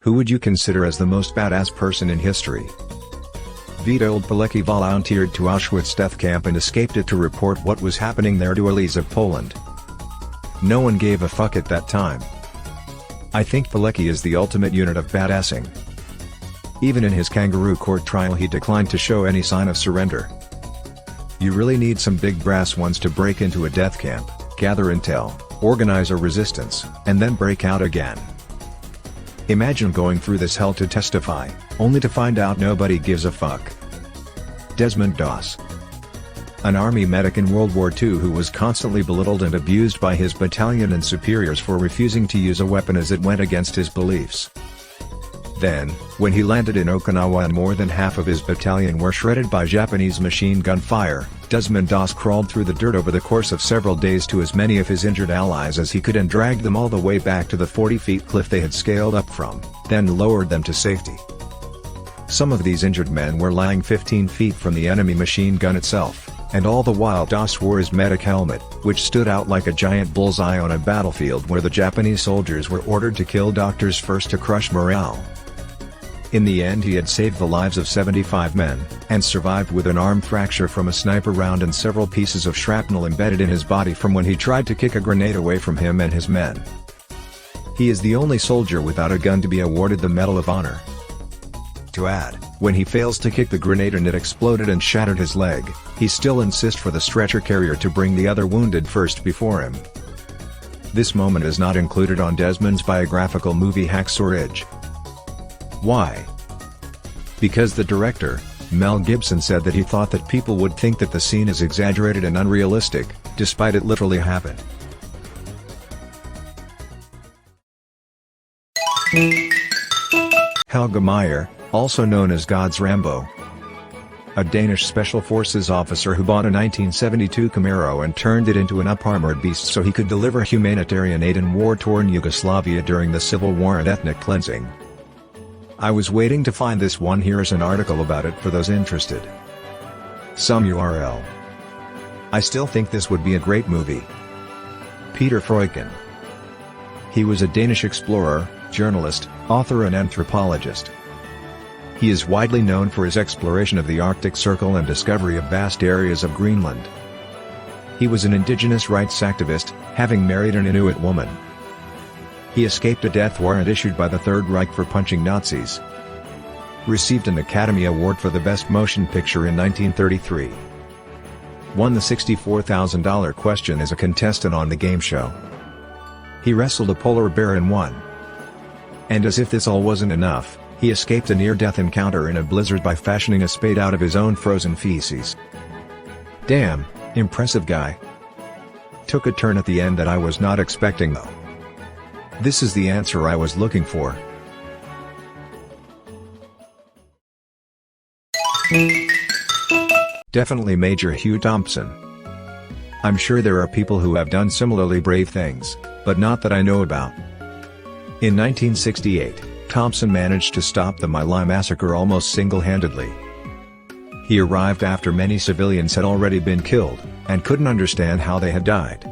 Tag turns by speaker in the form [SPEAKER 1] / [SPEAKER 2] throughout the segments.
[SPEAKER 1] Who would you consider as the most badass person in history? Witold Pilecki volunteered to Auschwitz death camp and escaped it to report what was happening there to elites of Poland. No one gave a fuck at that time. I think Pilecki is the ultimate unit of badassing. Even in his kangaroo court trial he declined to show any sign of surrender. You really need some big brass ones to break into a death camp, gather intel, organize a resistance, and then break out again. Imagine going through this hell to testify, only to find out nobody gives a fuck. Desmond Doss. An army medic in World War II who was constantly belittled and abused by his battalion and superiors for refusing to use a weapon as it went against his beliefs. Then, when he landed in Okinawa and more than half of his battalion were shredded by Japanese machine gun fire, Desmond Doss crawled through the dirt over the course of several days to as many of his injured allies as he could and dragged them all the way back to the 40-foot cliff they had scaled up from, then lowered them to safety. Some of these injured men were lying 15 feet from the enemy machine gun itself, and all the while Doss wore his medic helmet, which stood out like a giant bullseye on a battlefield where the Japanese soldiers were ordered to kill doctors first to crush morale. In the end he had saved the lives of 75 men, and survived with an arm fracture from a sniper round and several pieces of shrapnel embedded in his body from when he tried to kick a grenade away from him and his men. He is the only soldier without a gun to be awarded the Medal of Honor. To add, when he fails to kick the grenade and it exploded and shattered his leg, he still insists for the stretcher carrier to bring the other wounded first before him. This moment is not included on Desmond's biographical movie Hacksaw Ridge. Why? Because the director, Mel Gibson, said that he thought that people would think that the scene is exaggerated and unrealistic, despite it literally happened. Helge Meyer, also known as God's Rambo. A Danish special forces officer who bought a 1972 Camaro and turned it into an up-armored beast so he could deliver humanitarian aid in war-torn Yugoslavia during the civil war and ethnic cleansing. I was waiting to find this one. Here is an article about it for those interested. Some URL. I still think this would be a great movie. Peter Freuchen. He was a Danish explorer, journalist, author and anthropologist. He is widely known for his exploration of the Arctic Circle and discovery of vast areas of Greenland. He was an indigenous rights activist, having married an Inuit woman. He escaped a death warrant issued by the Third Reich for punching Nazis. Received an Academy Award for the Best Motion Picture in 1933. Won the $64,000 question as a contestant on the game show. He wrestled a polar bear and won. And as if this all wasn't enough, he escaped a near-death encounter in a blizzard by fashioning a spade out of his own frozen feces. Damn, impressive guy. Took a turn at the end that I was not expecting though. This is the answer I was looking for. Definitely Major Hugh Thompson. I'm sure there are people who have done similarly brave things, but not that I know about. In 1968, Thompson managed to stop the My Lai massacre almost single-handedly. He arrived after many civilians had already been killed, and couldn't understand how they had died.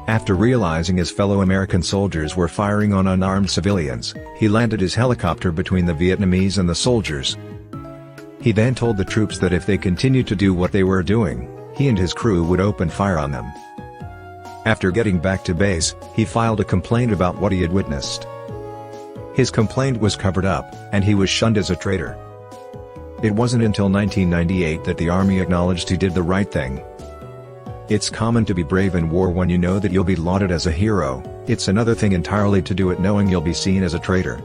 [SPEAKER 1] After realizing his fellow American soldiers were firing on unarmed civilians, he landed his helicopter between the Vietnamese and the soldiers. He then told the troops that if they continued to do what they were doing, he and his crew would open fire on them. After getting back to base, he filed a complaint about what he had witnessed. His complaint was covered up, and he was shunned as a traitor. It wasn't until 1998 that the Army acknowledged he did the right thing. It's common to be brave in war when you know that you'll be lauded as a hero. It's another thing entirely to do it knowing you'll be seen as a traitor.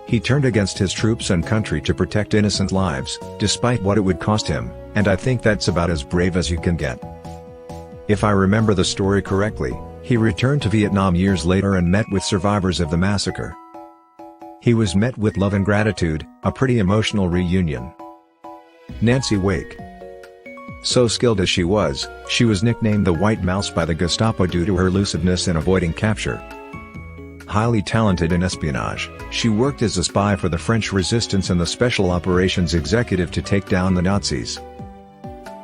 [SPEAKER 1] He turned against his troops and country to protect innocent lives, despite what it would cost him, and I think that's about as brave as you can get. If I remember the story correctly, he returned to Vietnam years later and met with survivors of the massacre. He was met with love and gratitude, a pretty emotional reunion. Nancy Wake. So skilled as she was nicknamed the White Mouse by the Gestapo due to her elusiveness in avoiding capture. Highly talented in espionage, she worked as a spy for the French resistance and the Special Operations Executive to take down the Nazis.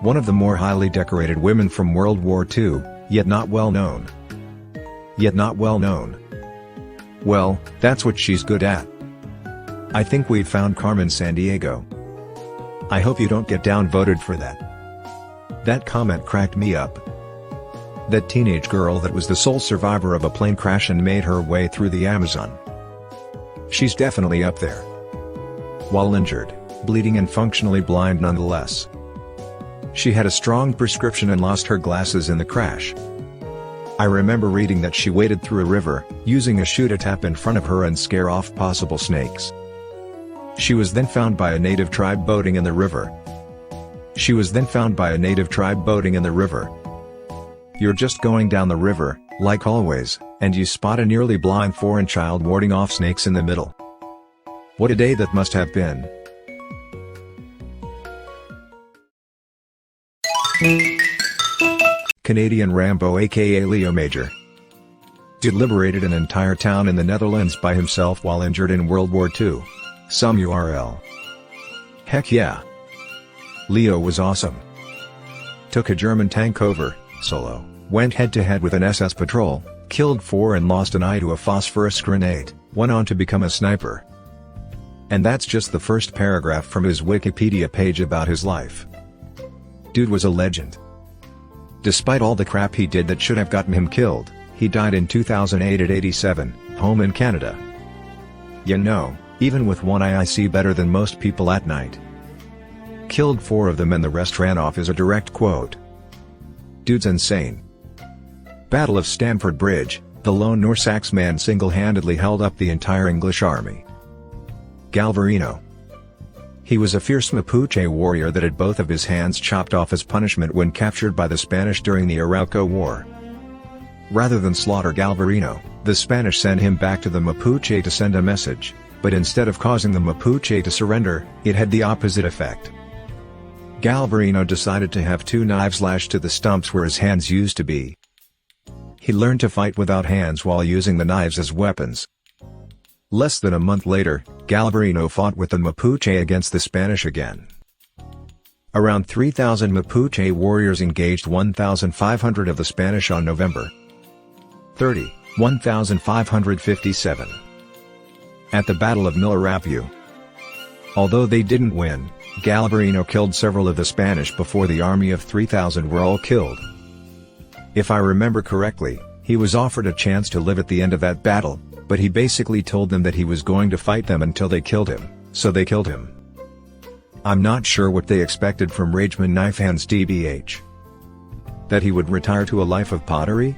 [SPEAKER 1] One of the more highly decorated women from World War II, yet not well known. Well, that's what she's good at. I think we've found Carmen Sandiego. I hope you don't get downvoted for that. That comment cracked me up. That teenage girl that was the sole survivor of a plane crash and made her way through the Amazon. She's definitely up there. While injured, bleeding and functionally blind nonetheless. She had a strong prescription and lost her glasses in the crash. I remember reading that she waded through a river, using a shoe to tap in front of her and scare off possible snakes. She was then found by a native tribe boating in the river. You're just going down the river, like always, and you spot a nearly blind foreign child warding off snakes in the middle. What a day that must have been. Canadian Rambo aka Leo Major. Dude liberated an entire town in the Netherlands by himself while injured in World War II. Some URL. Heck yeah. Leo was awesome. Took a German tank over, solo, went head to head with an SS patrol, killed 4 and lost an eye to a phosphorus grenade, went on to become a sniper. And that's just the first paragraph from his Wikipedia page about his life. Dude was a legend. Despite all the crap he did that should have gotten him killed, he died in 2008 at 87, home in Canada. You know, even with one eye I see better than most people at night. Killed 4 of them and the rest ran off is a direct quote. Dude's insane. Battle of Stamford Bridge, the lone Norse axeman single-handedly held up the entire English army. Galvarino. He was a fierce Mapuche warrior that had both of his hands chopped off as punishment when captured by the Spanish during the Arauco War. Rather than slaughter Galvarino, the Spanish sent him back to the Mapuche to send a message, but instead of causing the Mapuche to surrender, it had the opposite effect. Galvarino decided to have 2 knives lashed to the stumps where his hands used to be. He learned to fight without hands while using the knives as weapons. Less than a month later, Galvarino fought with the Mapuche against the Spanish again. Around 3,000 Mapuche warriors engaged 1,500 of the Spanish on November 30, 1557. At the Battle of Milarapu. Although they didn't win, Galvarino killed several of the Spanish before the army of 3,000 were all killed. If I remember correctly, he was offered a chance to live at the end of that battle, but he basically told them that he was going to fight them until they killed him, so they killed him. I'm not sure what they expected from Rageman Knife Hands DBH. That he would retire to a life of pottery?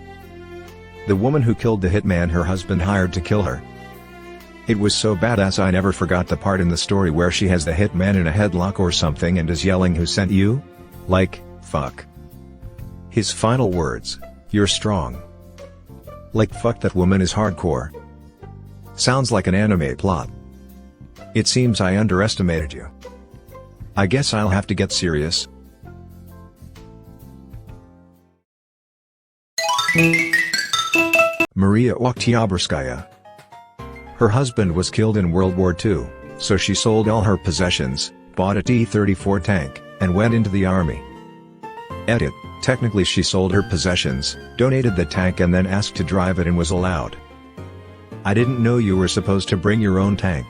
[SPEAKER 1] The woman who killed the hitman her husband hired to kill her. It was so badass I never forgot the part in the story where she has the hitman in a headlock or something and is yelling "Who sent you?" Like, fuck. His final words, "You're strong." Like fuck, that woman is hardcore. Sounds like an anime plot. It seems I underestimated you. I guess I'll have to get serious. Maria Oktyabrskaya. Her husband was killed in World War II, so she sold all her possessions, bought a T-34 tank, and went into the army. Edit, technically she sold her possessions, donated the tank and then asked to drive it and was allowed. I didn't know you were supposed to bring your own tank.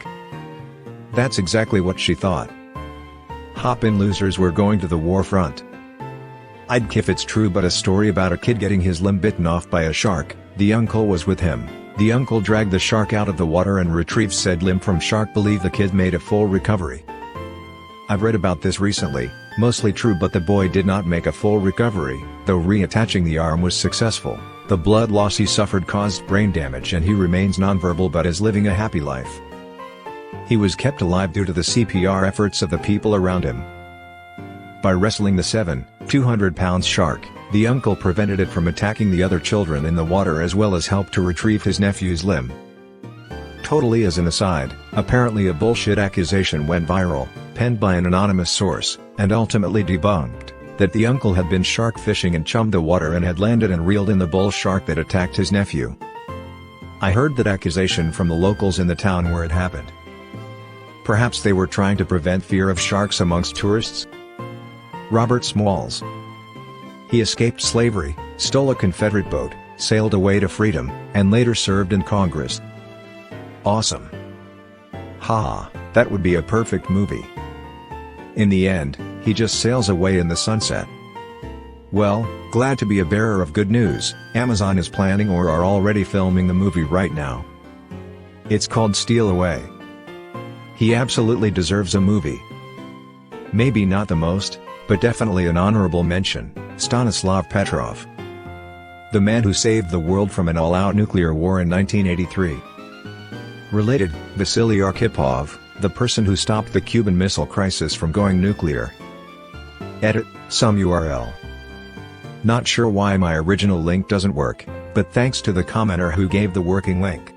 [SPEAKER 1] That's exactly what she thought. Hop-in losers were going to the war front. I'd kiff it's true, but a story about a kid getting his limb bitten off by a shark. The uncle was with him. The uncle dragged the shark out of the water and retrieved said limb from shark. Believe the kid made a full recovery. I've read about this recently, mostly true, but the boy did not make a full recovery, though reattaching the arm was successful. The blood loss he suffered caused brain damage and he remains nonverbal but is living a happy life. He was kept alive due to the CPR efforts of the people around him. By wrestling the 200-pound shark, the uncle prevented it from attacking the other children in the water as well as helped to retrieve his nephew's limb. Totally as an aside, apparently a bullshit accusation went viral, penned by an anonymous source, and ultimately debunked, that the uncle had been shark fishing and chummed the water and had landed and reeled in the bull shark that attacked his nephew. I heard that accusation from the locals in the town where it happened. Perhaps they were trying to prevent fear of sharks amongst tourists? Robert Smalls. He escaped slavery, stole a Confederate boat, sailed away to freedom, and later served in Congress. Awesome. Haha, that would be a perfect movie. In the end, he just sails away in the sunset. Well, glad to be a bearer of good news, Amazon is planning or are already filming the movie right now. It's called Steal Away. He absolutely deserves a movie. Maybe not the most, but definitely an honorable mention, Stanislav Petrov. The man who saved the world from an all-out nuclear war in 1983. Related, Vasily Arkhipov, the person who stopped the Cuban Missile Crisis from going nuclear. Edit, some URL. Not sure why my original link doesn't work, but thanks to the commenter who gave the working link.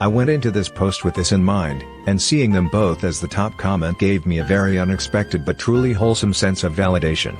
[SPEAKER 1] I went into this post with this in mind, and seeing them both as the top comment gave me a very unexpected but truly wholesome sense of validation.